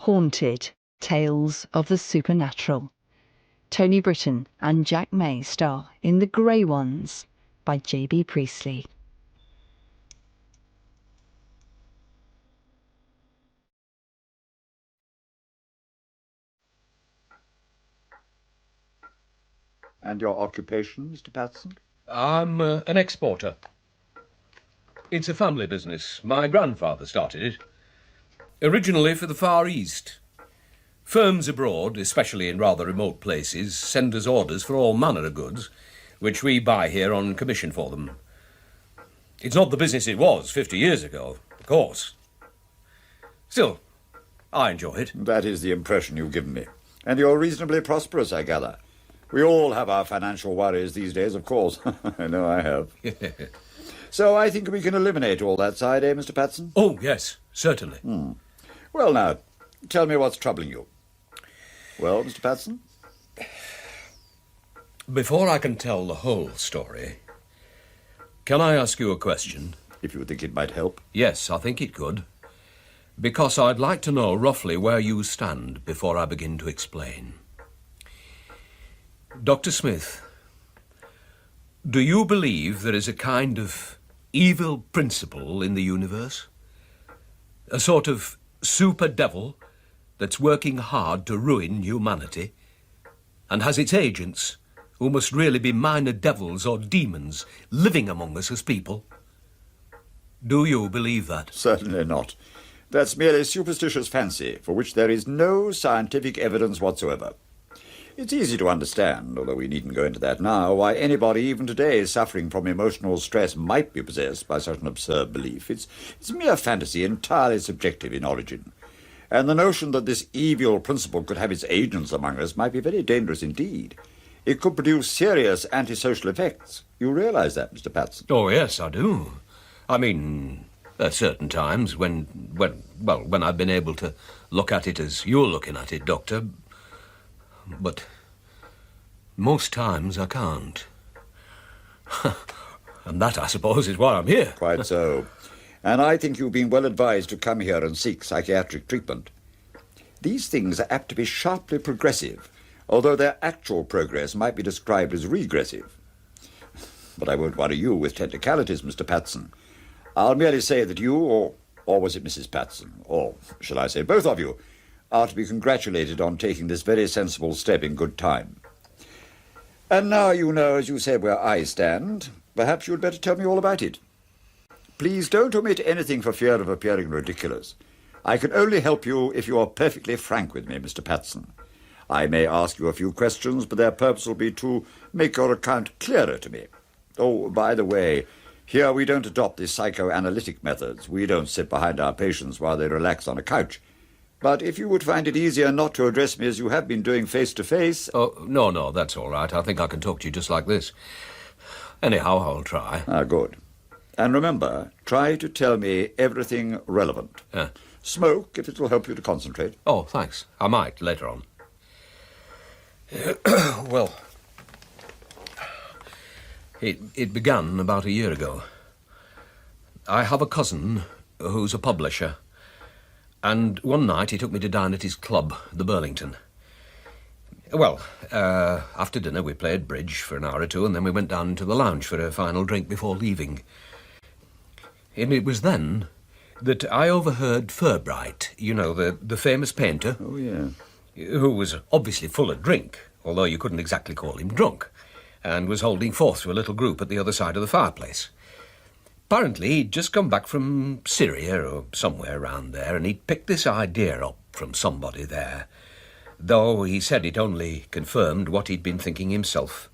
Haunted, Tales of the Supernatural. Tony Britton and Jack May star in The Grey Ones by J.B. Priestley. And your occupation, Mr. Patson? I'm an exporter. It's a family business. My grandfather started it. Originally for the Far East. Firms abroad, especially in rather remote places, send us orders for all manner of goods, which we buy here on commission for them. It's not the business it was 50 years ago, of course. Still, I enjoy it. That is the impression you've given me. And you're reasonably prosperous, I gather. We all have our financial worries these days, of course. I know I have. So I think we can eliminate all that side, eh, Mr. Patson? Oh, yes, certainly. Well, now, tell me what's troubling you. Well, Mr. Patson? Before I can tell the whole story, can I ask you a question? If you think it might help. Yes, I think it could. Because I'd like to know roughly where you stand before I begin to explain. Dr. Smith, do you believe there is a kind of evil principle in the universe? A sort of super devil that's working hard to ruin humanity and has its agents who must really be minor devils or demons living among us as people? Do you believe that? Certainly not. That's merely superstitious fancy for which there is no scientific evidence whatsoever. It's easy to understand, although we needn't go into that now, why anybody even today suffering from emotional stress might be possessed by such an absurd belief. It's mere fantasy, entirely subjective in origin. And the notion that this evil principle could have its agents among us might be very dangerous indeed. It could produce serious antisocial effects. You realize that, Mr. Patson? Oh, yes, I do. I mean, at certain times when I've been able to look at it as you're looking at it, Doctor. But most times I can't. And that, I suppose, is why I'm here. Quite so. And I think you've been well advised to come here and seek psychiatric treatment. These things are apt to be sharply progressive, although their actual progress might be described as regressive. But I won't worry you with technicalities, Mr. Patson. I'll merely say that you, or was it Mrs. Patson, or shall I say both of you, are to be congratulated on taking this very sensible step in good time. And now you know, as you said, where I stand. Perhaps you'd better tell me all about it. Please don't omit anything for fear of appearing ridiculous. I can only help you if you are perfectly frank with me, Mr. Patson. I may ask you a few questions, but their purpose will be to make your account clearer to me. Oh, by the way, here we don't adopt the psychoanalytic methods. We don't sit behind our patients while they relax on a couch. But if you would find it easier not to address me as you have been doing face-to-face... Oh, no, that's all right. I think I can talk to you just like this. Anyhow, I'll try. Ah, good. And remember, try to tell me everything relevant. Smoke, if it will help you to concentrate. Oh, thanks. I might, later on. Well, it began about a year ago. I have a cousin who's a publisher. And one night he took me to dine at his club, the Burlington. Well, after dinner we played bridge for an hour or two, and then we went down to the lounge for a final drink before leaving. And it was then that I overheard Furbright, you know, the famous painter. Oh, yeah. Who was obviously full of drink, although you couldn't exactly call him drunk, and was holding forth to a little group at the other side of the fireplace. Apparently, he'd just come back from Syria or somewhere around there, and he'd picked this idea up from somebody there, though he said it only confirmed what he'd been thinking himself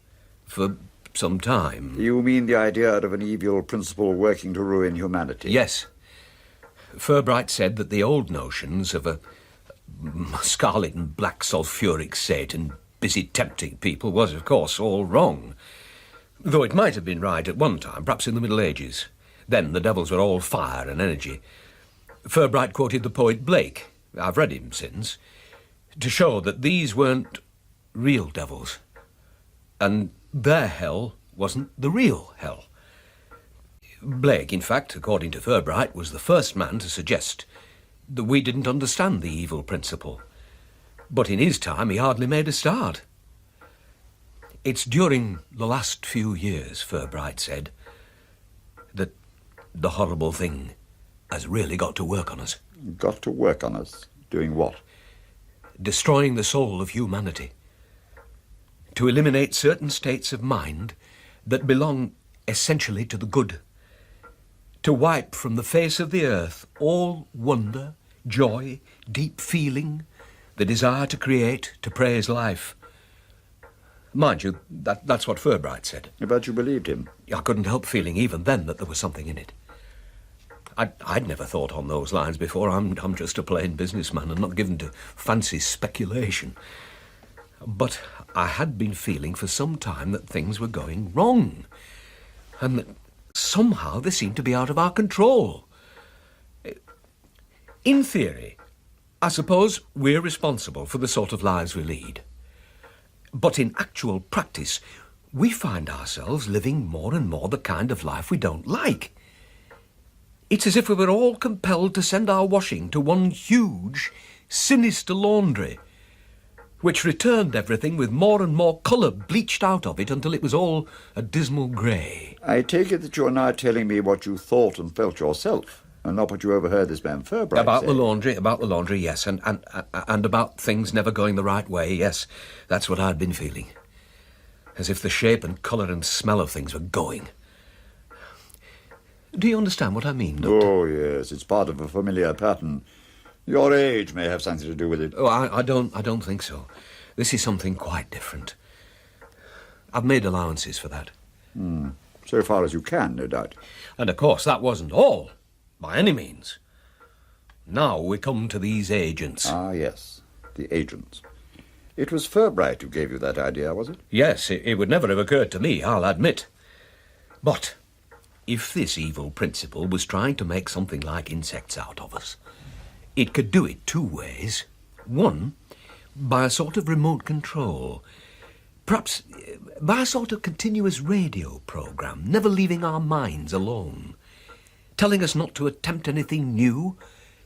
for some time. You mean the idea of an evil principle working to ruin humanity? Yes. Furbright said that the old notions of a scarlet and black sulphuric Satan busy tempting people was, of course, all wrong, though it might have been right at one time, perhaps in the Middle Ages. Then the devils were all fire and energy. Furbright quoted the poet Blake, I've read him since, to show that these weren't real devils, and their hell wasn't the real hell. Blake, in fact, according to Furbright, was the first man to suggest that we didn't understand the evil principle. But in his time, he hardly made a start. It's during the last few years, Furbright said, that the horrible thing has really got to work on us. Got to work on us? Doing what? Destroying the soul of humanity. To eliminate certain states of mind that belong essentially to the good. To wipe from the face of the earth all wonder, joy, deep feeling, the desire to create, to praise life. Mind you, that's what Furbright said. But you believed him? I couldn't help feeling even then that there was something in it. I'd never thought on those lines before. I'm just a plain businessman and not given to fancy speculation. But I had been feeling for some time that things were going wrong, and that somehow they seemed to be out of our control. In theory, I suppose we're responsible for the sort of lives we lead. But in actual practice, we find ourselves living more and more the kind of life we don't like. It's as if we were all compelled to send our washing to one huge, sinister laundry, which returned everything with more and more colour bleached out of it until it was all a dismal grey. I take it that you're now telling me what you thought and felt yourself, and not what you overheard this man Furbright About say. the laundry, yes, and about things never going the right way, yes. That's what I'd been feeling. As if the shape and colour and smell of things were going. Do you understand what I mean, Doctor? Oh, yes, it's part of a familiar pattern. Your age may have something to do with it. Oh, I don't think so. This is something quite different. I've made allowances for that. So far as you can, no doubt. And of course, that wasn't all, by any means. Now we come to these agents. Ah, yes, the agents. It was Furbright who gave you that idea, was it? Yes, it would never have occurred to me, I'll admit. But if this evil principle was trying to make something like insects out of us, it could do it two ways. One, by a sort of remote control. Perhaps by a sort of continuous radio program, never leaving our minds alone. Telling us not to attempt anything new,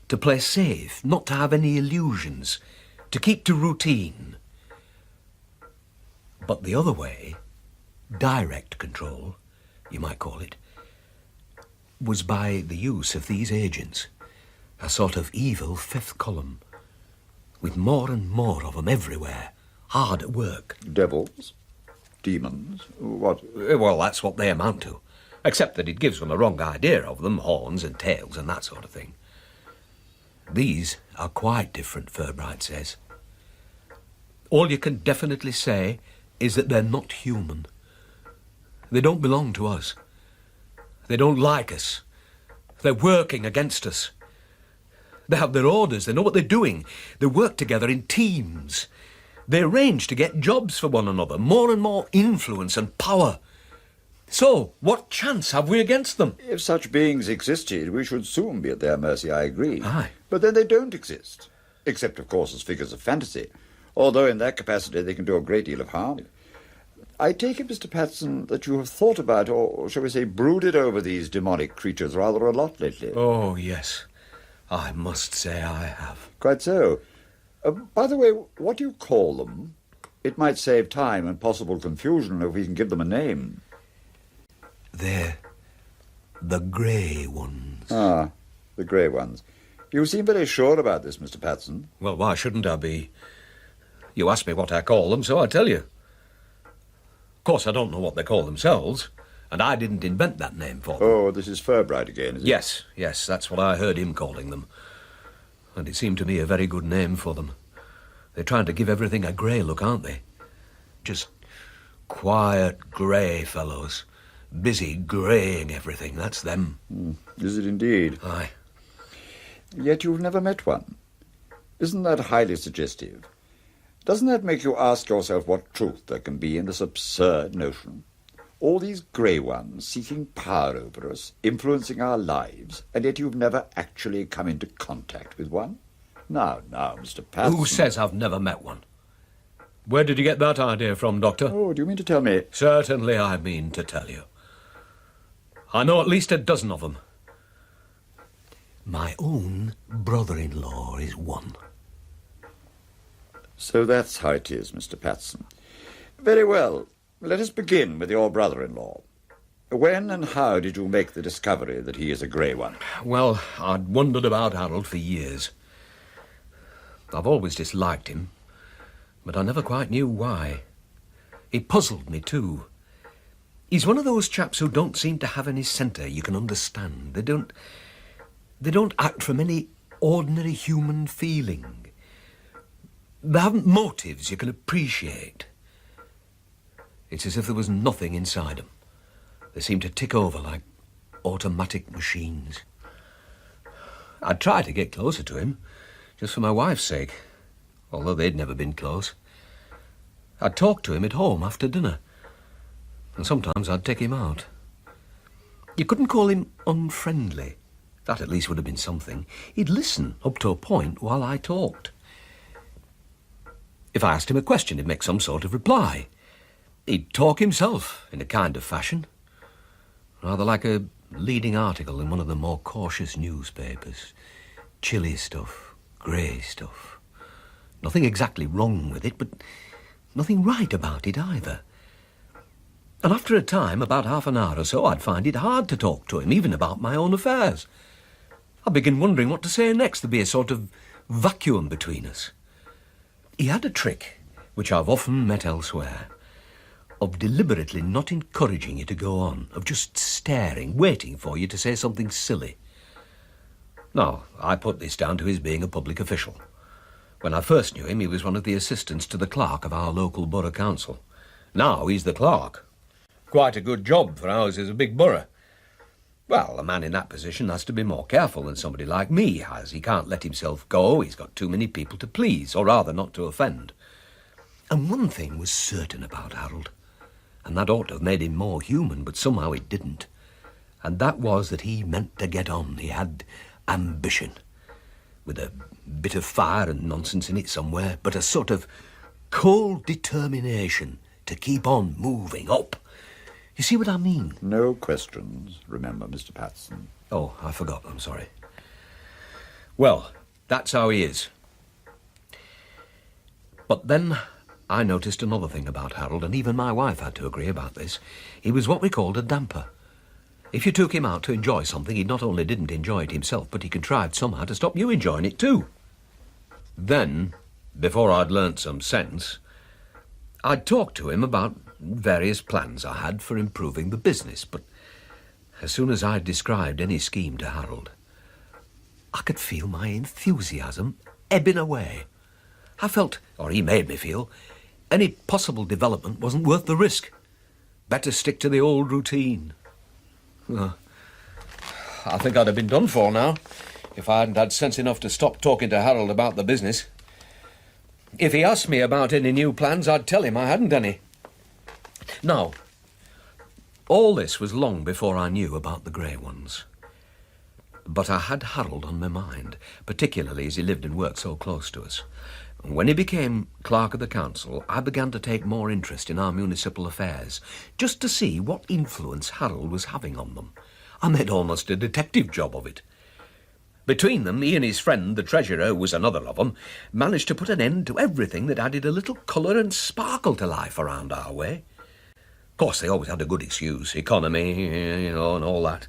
to play safe, not to have any illusions, to keep to routine. But the other way, direct control, you might call it, was by the use of these agents. A sort of evil fifth column, with more and more of them everywhere, hard at work. Devils? Demons? What? Well, that's what they amount to, except that it gives one a wrong idea of them, horns and tails and that sort of thing. These are quite different, Furbright says. All you can definitely say is that they're not human. They don't belong to us. They don't like us. They're working against us. They have their orders, they know what they're doing. They work together in teams. They arrange to get jobs for one another, more and more influence and power. So, what chance have we against them? If such beings existed, we should soon be at their mercy, I agree. Aye. But then they don't exist, except, of course, as figures of fantasy, although in that capacity they can do a great deal of harm. I take it, Mr. Patson, that you have thought about, or shall we say, brooded over these demonic creatures rather a lot lately. Oh, yes. I must say I have. Quite so. By the way, what do you call them? It might save time and possible confusion if we can give them a name. They're the grey ones. Ah, the grey ones. You seem very sure about this, Mr. Patson. Well, why shouldn't I be? You asked me what I call them, so I tell you. Of course, I don't know what they call themselves, and I didn't invent that name for them. Oh, this is Furbright again, is it? Yes, that's what I heard him calling them. And it seemed to me a very good name for them. They're trying to give everything a grey look, aren't they? Just quiet grey fellows. Busy greying everything, that's them. Is it indeed? Aye. Yet you've never met one. Isn't that highly suggestive? Doesn't that make you ask yourself what truth there can be in this absurd notion? All these grey ones seeking power over us, influencing our lives, and yet you've never actually come into contact with one? Now, Mr. Patson... Who says I've never met one? Where did you get that idea from, Doctor? Oh, do you mean to tell me... Certainly I mean to tell you. I know at least a dozen of them. My own brother-in-law is one. So that's how it is, Mr. Patson. Very well. Let us begin with your brother-in-law. When and how did you make the discovery that he is a grey one? Well, I'd wondered about Harold for years. I've always disliked him, but I never quite knew why. He puzzled me, too. He's one of those chaps who don't seem to have any centre you can understand. They don't act from any ordinary human feeling. They haven't motives you can appreciate. It's as if there was nothing inside them. They seem to tick over like automatic machines. I'd try to get closer to him, just for my wife's sake, although they'd never been close. I'd talk to him at home after dinner, and sometimes I'd take him out. You couldn't call him unfriendly. That at least would have been something. He'd listen up to a point while I talked. If I asked him a question, he'd make some sort of reply. He'd talk himself in a kind of fashion, rather like a leading article in one of the more cautious newspapers. Chilly stuff, grey stuff. Nothing exactly wrong with it, but nothing right about it either. And after a time, about half an hour or so, I'd find it hard to talk to him, even about my own affairs. I'd begin wondering what to say next. There'd be a sort of vacuum between us. He had a trick, which I've often met elsewhere, of deliberately not encouraging you to go on, of just staring, waiting for you to say something silly. Now, I put this down to his being a public official. When I first knew him, he was one of the assistants to the clerk of our local borough council. Now he's the clerk. Quite a good job, for ours is a big borough. Well, a man in that position has to be more careful than somebody like me has. He can't let himself go. He's got too many people to please, or rather not to offend. And one thing was certain about Harold, and that ought to have made him more human, but somehow it didn't. And that was that he meant to get on. He had ambition, with a bit of fire and nonsense in it somewhere, but a sort of cold determination to keep on moving up. You see what I mean? No questions, remember, Mr. Patson. Oh, I forgot, I'm sorry. Well, that's how he is. But then I noticed another thing about Harold, and even my wife had to agree about this. He was what we called a damper. If you took him out to enjoy something, he not only didn't enjoy it himself, but he contrived somehow to stop you enjoying it too. Then, before I'd learnt some sense, I'd talk to him about various plans I had for improving the business, but as soon as I'd described any scheme to Harold, I could feel my enthusiasm ebbing away. I felt, or he made me feel, any possible development wasn't worth the risk. Better stick to the old routine. I think I'd have been done for now if I hadn't had sense enough to stop talking to Harold about the business. If he asked me about any new plans, I'd tell him I hadn't any. Now, all this was long before I knew about the grey ones. But I had Harold on my mind, particularly as he lived and worked so close to us. When he became clerk of the council, I began to take more interest in our municipal affairs, just to see what influence Harold was having on them. I made almost a detective job of it. Between them, he and his friend, the treasurer, who was another of them, managed to put an end to everything that added a little colour and sparkle to life around our way. Of course, they always had a good excuse, economy, and all that.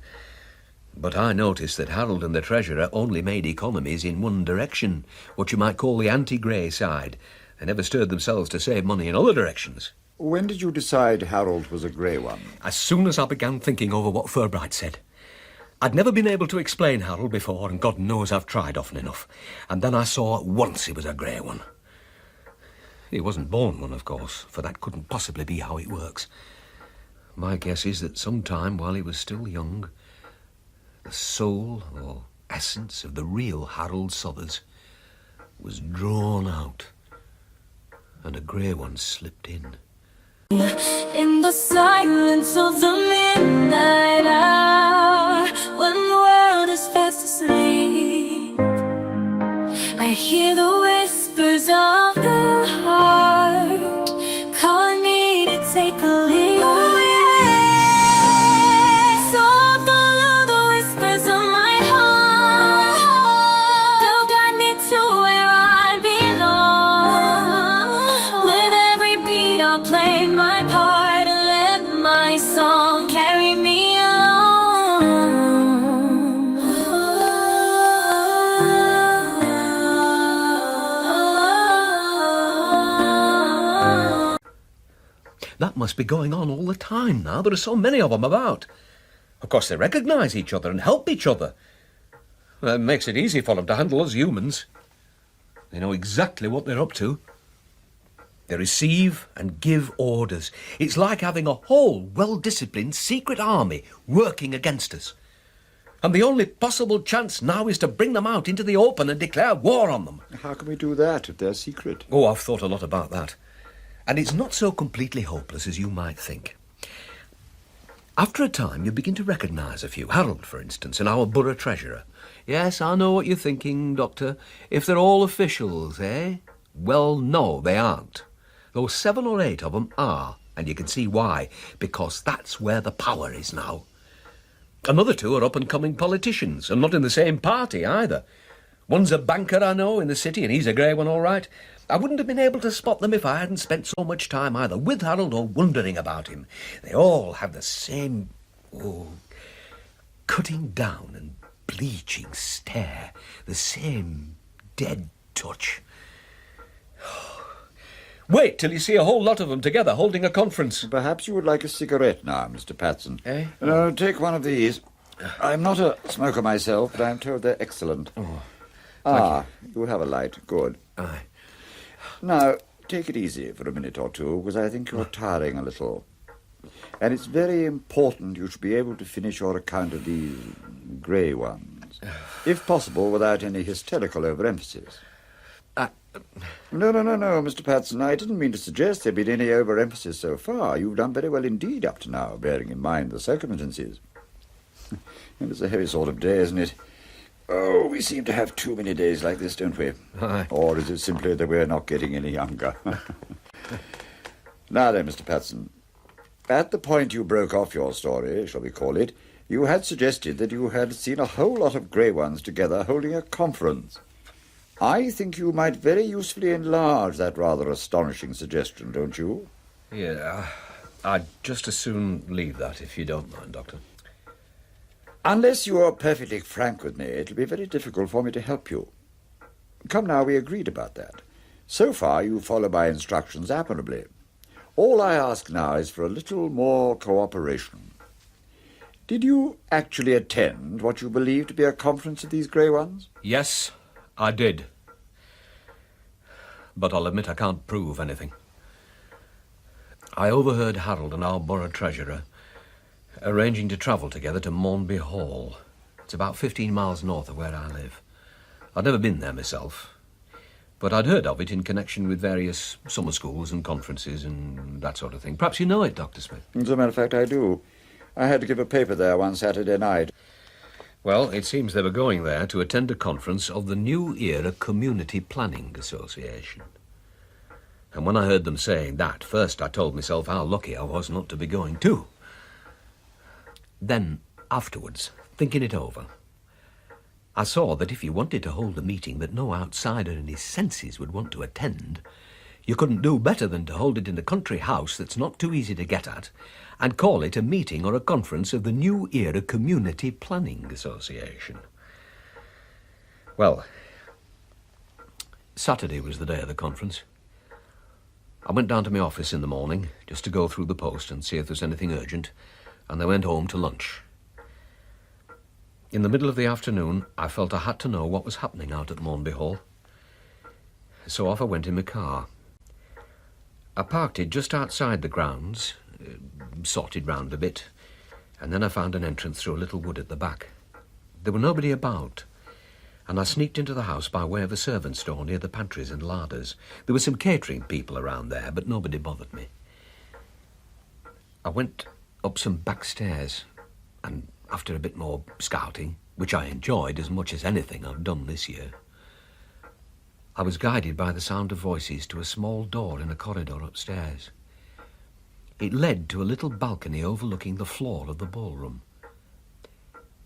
But I noticed that Harold and the treasurer only made economies in one direction, what you might call the anti-grey side. They never stirred themselves to save money in other directions. When did you decide Harold was a grey one? As soon as I began thinking over what Furbright said. I'd never been able to explain Harold before, and God knows I've tried often enough. And then I saw at once he was a grey one. He wasn't born one, of course, for that couldn't possibly be how it works. My guess is that sometime while he was still young, the soul or essence of the real Harold Sothers was drawn out, and a grey one slipped in. In the silence of the midnight hour, when the world is fast asleep, I hear the whispers of the heart calling me to take a leap. So follow the whispers of my heart. must be going on all the time now. There are so many of them about. Of course, they recognise each other and help each other. That makes it easy for them to handle us humans. They know exactly what they're up to. They receive and give orders. It's like having a whole well-disciplined secret army working against us. And the only possible chance now is to bring them out into the open and declare war on them. How can we do that if they're secret? Oh, I've thought a lot about that. And it's not so completely hopeless as you might think. After a time, you begin to recognise a few. Harold, for instance, and our borough treasurer. Yes, I know what you're thinking, Doctor. If they're all officials, eh? Well, no, they aren't. Those 7 or 8 of them are, and you can see why, because that's where the power is now. Another 2 are up-and-coming politicians, and not in the same party either. One's a banker, I know, in the city, and he's a grey one, all right. I wouldn't have been able to spot them if I hadn't spent so much time either with Harold or wondering about him. They all have the same, cutting down and bleaching stare, the same dead touch. Wait till you see a whole lot of them together holding a conference. Perhaps you would like a cigarette now, Mr. Patson. Eh? No, take one of these. I'm not a smoker myself, but I'm told they're excellent. Oh, you have a light. Good. aye. Now, take it easy for a minute or two, because I think you're tiring a little. And it's very important you should be able to finish your account of these grey ones. If possible, without any hysterical overemphasis. No, Mr. Patson. I didn't mean to suggest there'd been any overemphasis so far. You've done very well indeed up to now, bearing in mind the circumstances. It's a heavy sort of day, isn't it? Oh, we seem to have too many days like this, don't we? Aye. Or is it simply that we're not getting any younger? Now then, Mr. Patson, at the point you broke off your story, shall we call it, you had suggested that you had seen a whole lot of grey ones together holding a conference. I think you might very usefully enlarge that rather astonishing suggestion, don't you? Yeah, I'd just as soon leave that, if you don't mind, Doctor. Unless you are perfectly frank with me, it'll be very difficult for me to help you. Come now, we agreed about that. So far, you follow my instructions admirably. All I ask now is for a little more cooperation. Did you actually attend what you believe to be a conference of these grey ones? Yes, I did. But I'll admit I can't prove anything. I overheard Harold and our borough treasurer arranging to travel together to Mornby Hall. It's about 15 miles north of where I live. I'd never been there myself, but I'd heard of it in connection with various summer schools and conferences and that sort of thing. Perhaps you know it, Dr. Smith. As a matter of fact, I do. I had to give a paper there one Saturday night. Well, it seems they were going there to attend a conference of the New Era Community Planning Association. And when I heard them saying that, first I told myself how lucky I was not to be going too. Then, afterwards, thinking it over, I saw that if you wanted to hold a meeting that no outsider in his senses would want to attend, you couldn't do better than to hold it in a country house that's not too easy to get at, and call it a meeting or a conference of the New Era Community Planning Association. Well, Saturday was the day of the conference. I went down to my office in the morning just to go through the post and see if there's anything urgent, and I went home to lunch. In the middle of the afternoon, I felt I had to know what was happening out at Mornby Hall. So off I went in my car. I parked it just outside the grounds, sorted round a bit, and then I found an entrance through a little wood at the back. There were nobody about, and I sneaked into the house by way of a servants' door near the pantries and larders. There were some catering people around there, but nobody bothered me. I went up some back stairs, and after a bit more scouting, which I enjoyed as much as anything I've done this year, I was guided by the sound of voices to a small door in a corridor upstairs. It led to a little balcony overlooking the floor of the ballroom.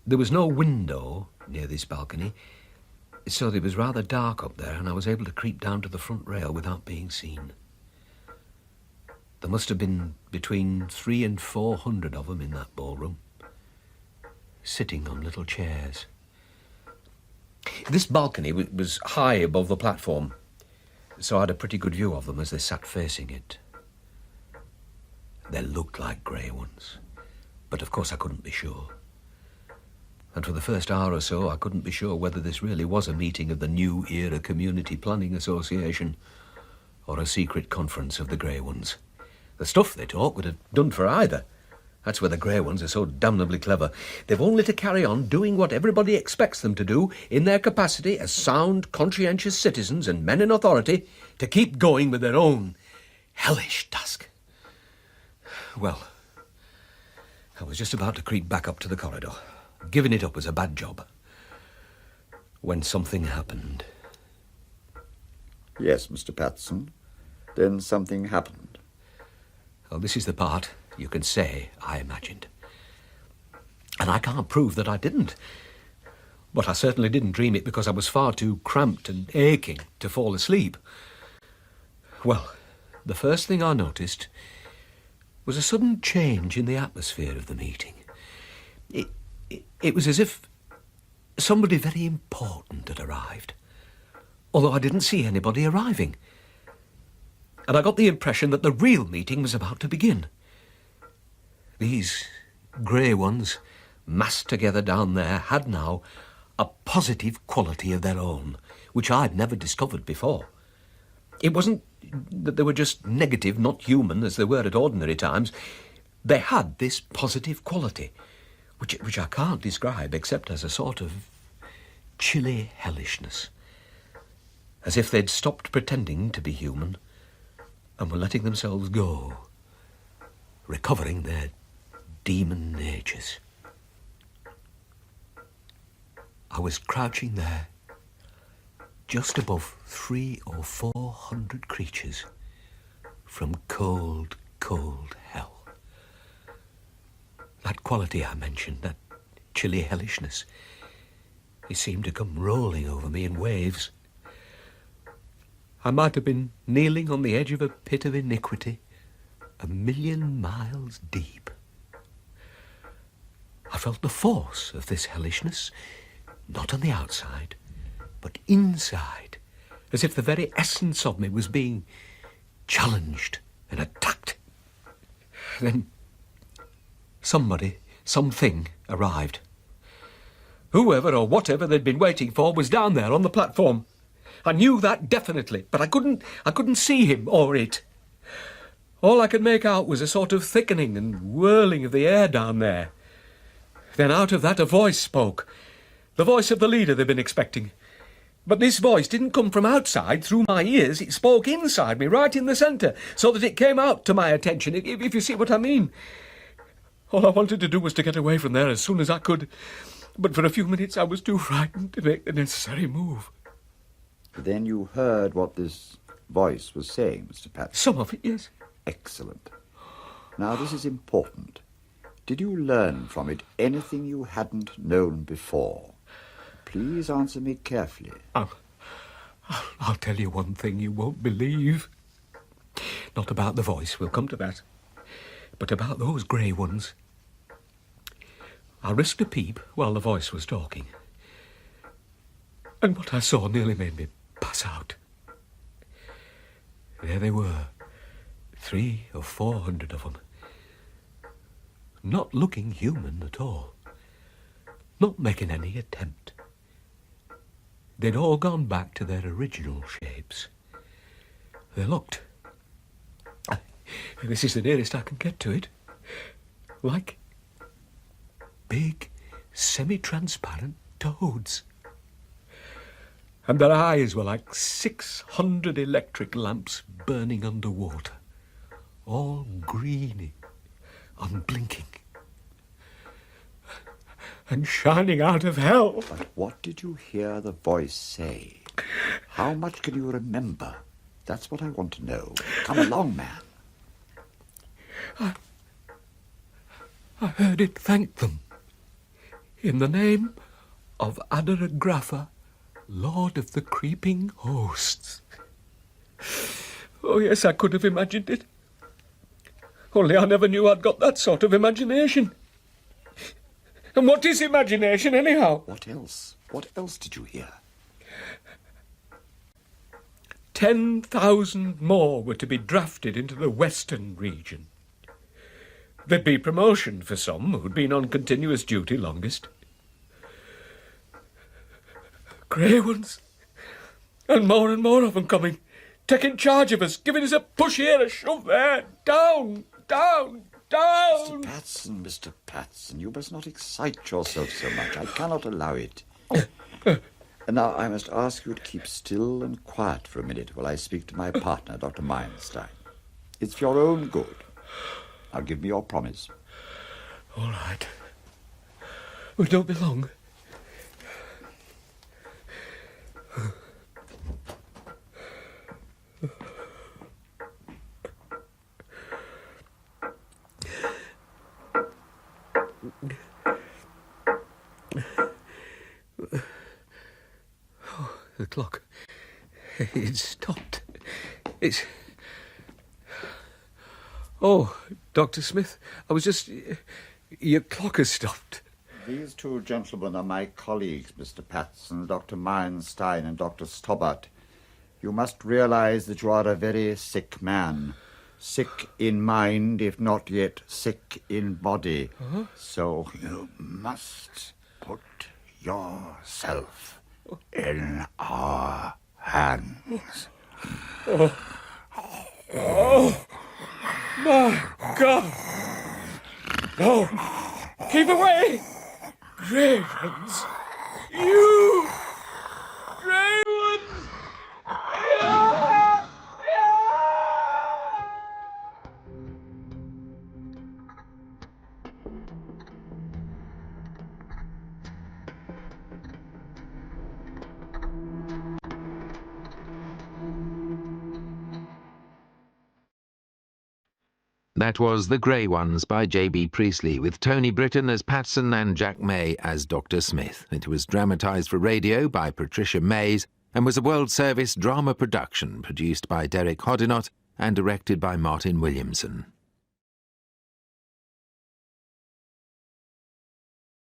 There was no window near this balcony, so it was rather dark up there, and I was able to creep down to the front rail without being seen. There must have been between 300 and 400 of them in that ballroom, sitting on little chairs. This balcony was high above the platform, so I had a pretty good view of them as they sat facing it. They looked like grey ones, but of course I couldn't be sure. And for the first hour or so, I couldn't be sure whether this really was a meeting of the New Era Community Planning Association or a secret conference of the grey ones. The stuff they talk would have done for either. That's where the grey ones are so damnably clever. They've only to carry on doing what everybody expects them to do in their capacity as sound, conscientious citizens and men in authority to keep going with their own hellish task. Well, I was just about to creep back up to the corridor, giving it up as a bad job, when something happened. Yes, Mr. Patson. Then something happened. Well, this is the part you can say I imagined. And I can't prove that I didn't. But I certainly didn't dream it because I was far too cramped and aching to fall asleep. Well, the first thing I noticed was a sudden change in the atmosphere of the meeting. It was as if somebody very important had arrived, although I didn't see anybody arriving. And I got the impression that the real meeting was about to begin. These grey ones, massed together down there, had now a positive quality of their own, which I'd never discovered before. It wasn't that they were just negative, not human, as they were at ordinary times. They had this positive quality, which I can't describe except as a sort of chilly hellishness, as if they'd stopped pretending to be human and were letting themselves go, recovering their demon natures. I was crouching there, just above 300 or 400 creatures from cold, cold hell. That quality I mentioned, that chilly hellishness, it seemed to come rolling over me in waves. I might have been kneeling on the edge of a pit of iniquity 1,000,000 miles deep. I felt the force of this hellishness, not on the outside, but inside, as if the very essence of me was being challenged and attacked. Then somebody, something arrived. Whoever or whatever they'd been waiting for was down there on the platform. I knew that definitely, but I couldn't see him or it. All I could make out was a sort of thickening and whirling of the air down there. Then out of that a voice spoke, the voice of the leader they'd been expecting. But this voice didn't come from outside through my ears, it spoke inside me, right in the centre, so that it came out to my attention, if you see what I mean. All I wanted to do was to get away from there as soon as I could, but for a few minutes I was too frightened to make the necessary move. Then you heard what this voice was saying, Mr. Patson? Some of it, yes. Excellent. Now, this is important. Did you learn from it anything you hadn't known before? Please answer me carefully. I'll tell you one thing you won't believe. Not about the voice, we'll come to that, but about those grey ones. I risked a peep while the voice was talking, and what I saw nearly made me pass out. There they were, 300 or 400 of them, not looking human at all, not making any attempt. They'd all gone back to their original shapes. They looked, this is the nearest I can get to it, like big, semi-transparent toads. And their eyes were like 600 electric lamps burning underwater, all greeny, unblinking, and shining out of hell. But what did you hear the voice say? How much can you remember? That's what I want to know. Come along, man. I heard it thank them. In the name of Adaragrafa, Lord of the Creeping Hosts. Oh, yes, I could have imagined it. Only I never knew I'd got that sort of imagination. And what is imagination, anyhow? What else? What else did you hear? 10,000 more were to be drafted into the Western region. There'd be promotion for some who'd been on continuous duty longest. Grey ones. And more of them coming, taking charge of us, giving us a push here, a shove there, down, down, down. Mr. Patson, you must not excite yourself so much. I cannot allow it. And now I must ask you to keep still and quiet for a minute while I speak to my partner, Dr. Meyerstein. It's for your own good. Now give me your promise. All right. Well, don't be long. Oh, the clock. It's stopped. It's... Oh, Dr. Smith, I was just... Your clock has stopped. These two gentlemen are my colleagues, Mr. Patson, Dr. Meyerstein and Dr. Stobbart. You must realize that you are a very sick man. Sick in mind, if not yet sick in body. Uh-huh. So you must put yourself in our hands. Oh. Oh. My God! No! Keep away! Grey ones! You! Grey ones! That was The Grey Ones by J.B. Priestley, with Tony Britton as Patson and Jack May as Dr. Smith. It was dramatised for radio by Patricia Mays and was a World Service drama production produced by Derek Hodinott and directed by Martin Williamson.